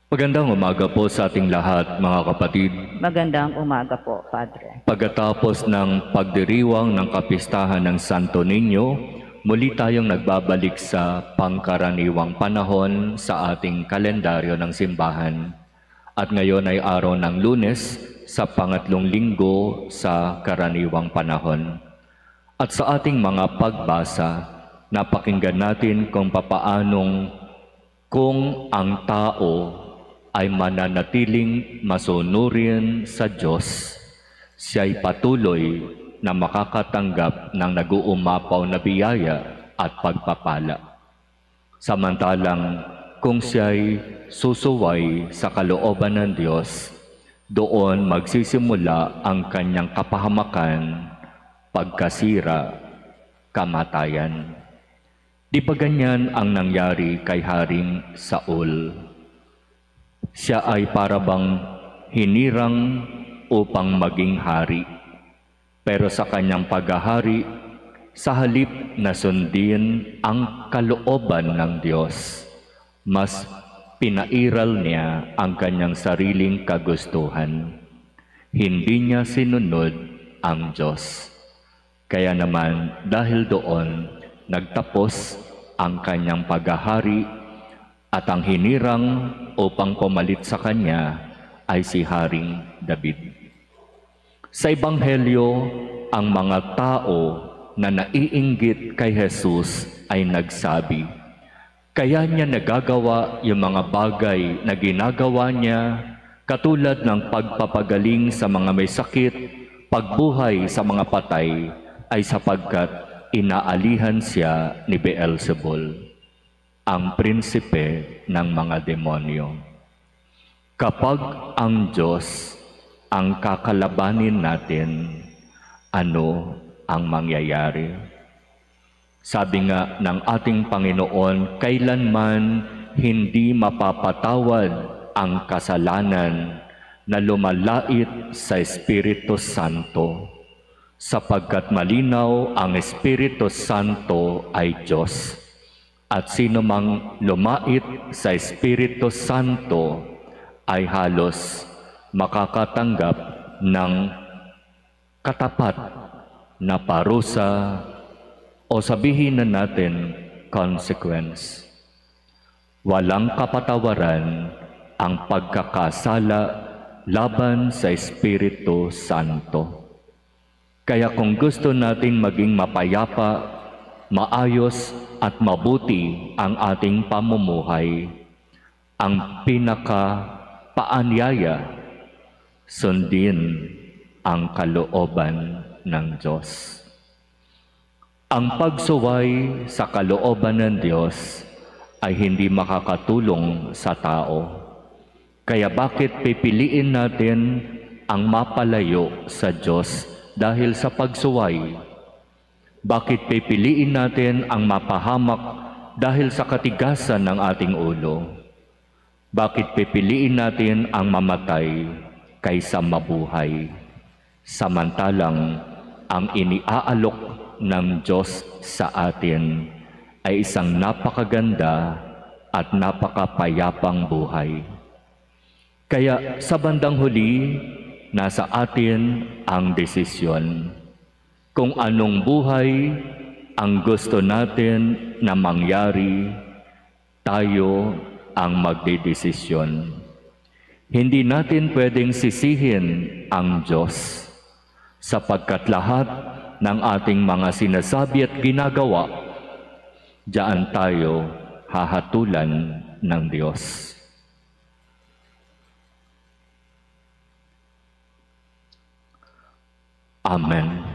Magandang umaga po sa ating lahat, mga kapatid. Magandang umaga po, Padre. Pagkatapos ng pagdiriwang ng kapistahan ng Santo Niño, muli tayong nagbabalik sa pangkaraniwang panahon sa ating kalendaryo ng simbahan. At ngayon ay araw ng Lunes sa pangatlong linggo sa karaniwang panahon. At sa ating mga pagbasa, napakinggan natin kung papaanong kung ang tao ay mananatiling masunurin sa Diyos, siya'y patuloy na makakatanggap ng nag-uumapaw na biyaya at pagpapala. Samantalang kung siya'y susuway sa kalooban ng Diyos, doon magsisimula ang kanyang kapahamakan, pagkasira, kamatayan. Di ba ganyan ang nangyari kay Haring Saul? Siya ay parabang hinirang upang maging hari. Pero sa kanyang paghahari, sa halip na sundin ang kalooban ng Diyos, mas pinairal niya ang kanyang sariling kagustuhan. Hindi niya sinunod ang Diyos. Kaya naman dahil doon, nagtapos ang kanyang paghahari at ang hinirang upang pumalit sa kanya ay si Haring David. Sa Ebanghelyo, ang mga tao na naiinggit kay Jesus ay nagsabi, kaya niya nagagawa yung mga bagay na ginagawa niya, katulad ng pagpapagaling sa mga may sakit, pagbuhay sa mga patay, ay sapagkat inaalihan siya ni Beelzebul, ang prinsipe ng mga demonyo. Kapag ang Diyos ang kakalabanin natin, ano ang mangyayari? Sabi nga ng ating Panginoon, kailanman hindi mapapatawad ang kasalanan na lumalait sa Espiritu Santo, sapagkat malinaw ang Espiritu Santo ay Diyos. At sino mang lumait sa Espiritu Santo ay halos makakatanggap ng katapat na parusa o sabihin na natin consequence. Walang kapatawaran ang pagkakasala laban sa Espiritu Santo. Kaya kung gusto nating maging mapayapa, maayos at mabuti ang ating pamumuhay, ang pinaka-paanyaya, sundin ang kalooban ng Diyos. Ang pagsuway sa kalooban ng Diyos ay hindi makakatulong sa tao. Kaya bakit pipiliin natin ang mapalayo sa Diyos dahil sa pagsuway? Bakit pipiliin natin ang mapahamak dahil sa katigasan ng ating ulo? Bakit pipiliin natin ang mamatay kaysa mabuhay? Samantalang ang iniaalok ng Diyos sa atin ay isang napakaganda at napakapayapang buhay. Kaya sa bandang huli, nasa atin ang desisyon. Kung anong buhay ang gusto natin na mangyari, tayo ang magdedesisyon. Hindi natin pwedeng sisihin ang Diyos, sapagkat lahat ng ating mga sinasabi at ginagawa, diyan tayo hahatulan ng Diyos. Amen.